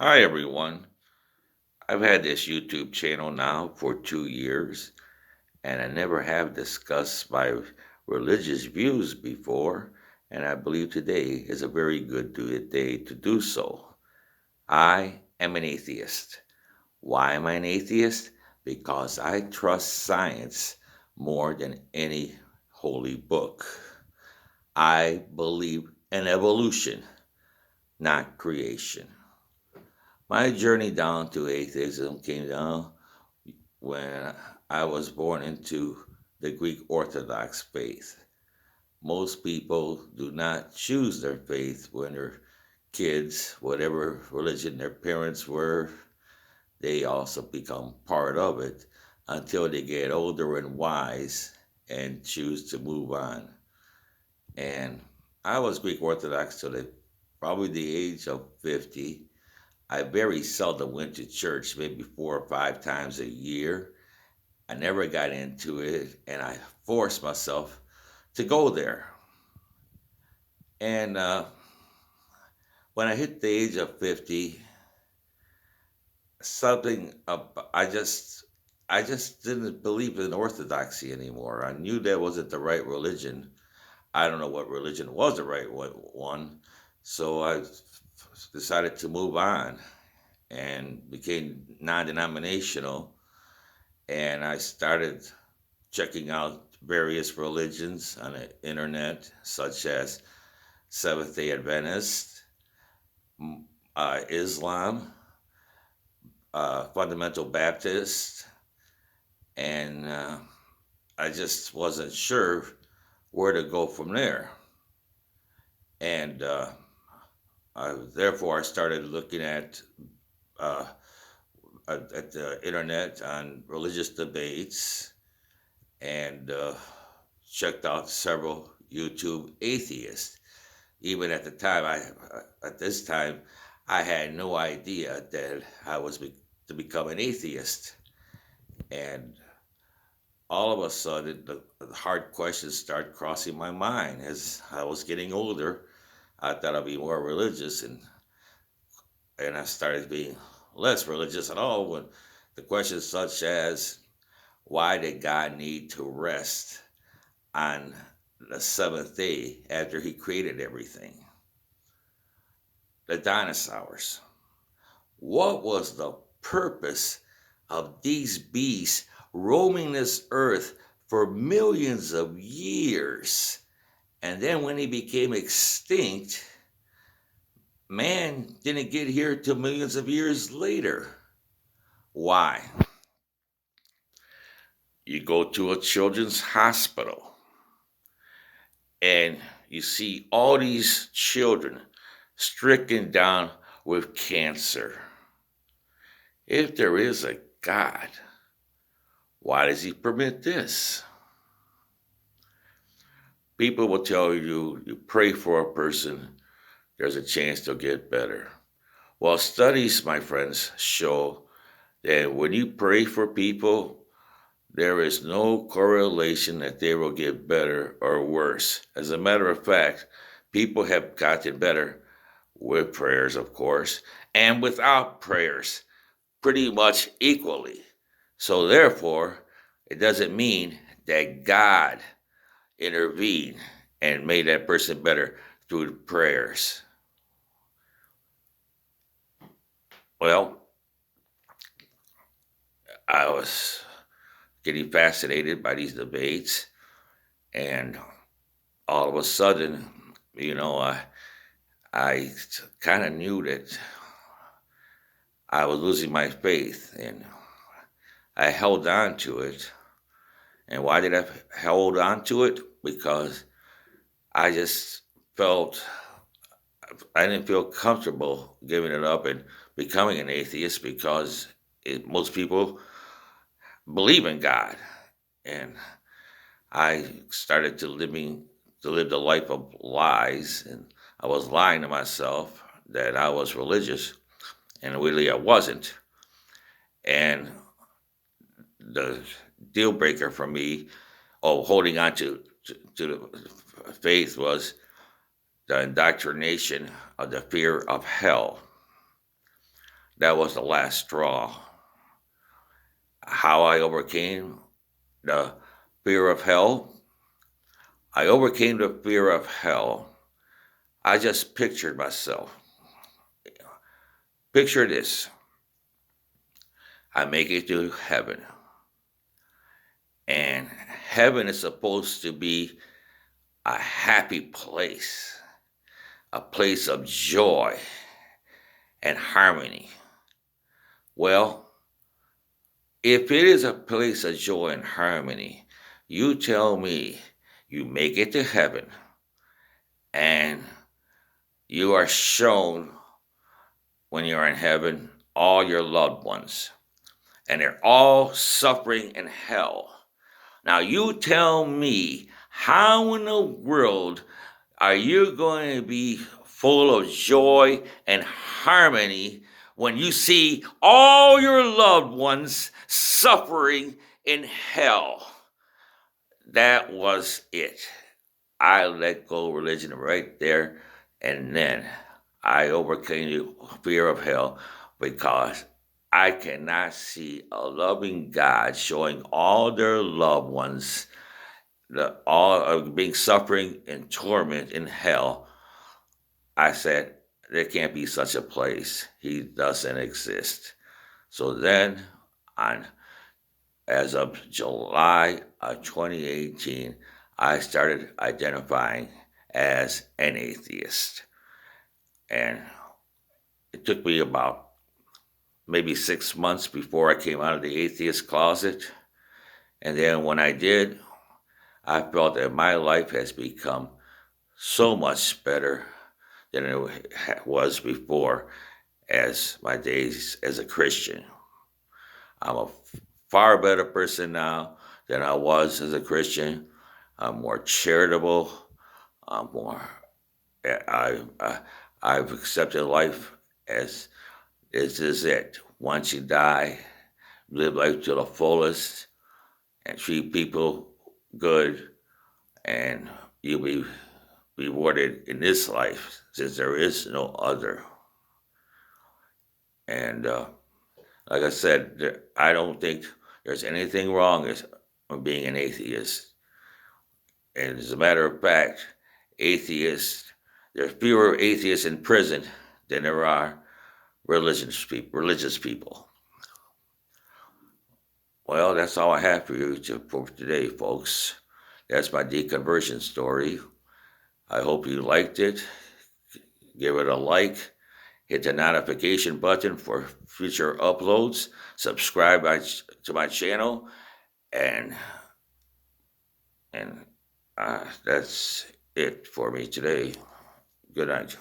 Hi, everyone. I've had this YouTube channel now for 2 years, and I never have discussed my religious views before, and I believe today is a very day to do so. I am an atheist. Why am I an atheist? Because I trust science more than any holy book. I believe in evolution, not creation. My journey down to atheism came down when I was born into the Greek Orthodox faith. Most people do not choose their faith when they're kids, whatever religion their parents were, they also become part of it until they get older and wise and choose to move on. And I was Greek Orthodox till probably the age of 50. I very seldom went to church, maybe 4 or 5 times a year. I never got into it, and I forced myself to go there. And when I hit the age of 50, something I just didn't believe in orthodoxy anymore. I knew that wasn't the right religion. I don't know what religion was the right one, so I decided to move on and became non-denominational. And I started checking out various religions on the internet, such as Seventh day Adventist, Islam, Fundamental Baptist, and I just wasn't sure where to go from there. And therefore, I started looking uh, at the internet on religious debates and checked out several YouTube atheists. Even at the time, at this time, I had no idea that I was to become an atheist. And all of a sudden, the hard questions started crossing my mind as I was getting older. I thought I'd be more religious, and I started being less religious at all when the questions such as why did God need to rest on the seventh day after he created everything? The dinosaurs. What was the purpose of these beasts roaming this earth for millions of years? And then when he became extinct, man didn't get here till millions of years later. Why? You go to a children's hospital and you see all these children stricken down with cancer. If there is a God, why does he permit this? People will tell you, you pray for a person, there's a chance they'll get better. Well, studies, my friends, show that when you pray for people, there is no correlation that they will get better or worse. As a matter of fact, people have gotten better with prayers, of course, and without prayers, pretty much equally. So, therefore, it doesn't mean that God intervened and made that person better through prayers. Well, I was getting fascinated by these debates, and all of a sudden, you know, I kind of knew that I was losing my faith, and I held on to it. And why did I hold on to it? Because I just felt I didn't feel comfortable giving it up and becoming an atheist because most people believe in God, and I started to live the life of lies, and I was lying to myself that I was religious, and really I wasn't. And the deal breaker for me, holding on to the faith, was the indoctrination of the fear of hell. that was the last straw. How I overcame the fear of hell. I overcame the fear of hell. I just pictured myself. Picture this. I make it to heaven. And heaven is supposed to be a happy place, a place of joy and harmony. Well, if it is a place of joy and harmony, you tell me you make it to heaven and you are shown when you're in heaven all your loved ones and they're all suffering in hell. Now you tell me, how in the world are you going to be full of joy and harmony when you see all your loved ones suffering in hell? That was it. I let go of religion right there, and then I overcame the fear of hell because I cannot see a loving God showing all their loved ones all of being suffering and torment in hell. I said, there can't be such a place. He doesn't exist. So then, on as of July of 2018, I started identifying as an atheist. And it took me about maybe 6 months before I came out of the atheist closet. And then when I did, I felt that my life has become so much better than it was before as my days as a Christian. I'm a far better person now than I was as a Christian. I'm more charitable. I'm more. I've accepted life as this is it. Once you die, live life to the fullest and treat people good, and you'll be rewarded in this life since there is no other. And like I said, I don't think there's anything wrong with being an atheist. And as a matter of fact, there's fewer atheists in prison than there are religious people. Well, that's all I have for you for today, folks. That's my deconversion story. I hope you liked it. Give it a like. Hit the notification button for future uploads. Subscribe to my channel. And that's it for me today. Good night.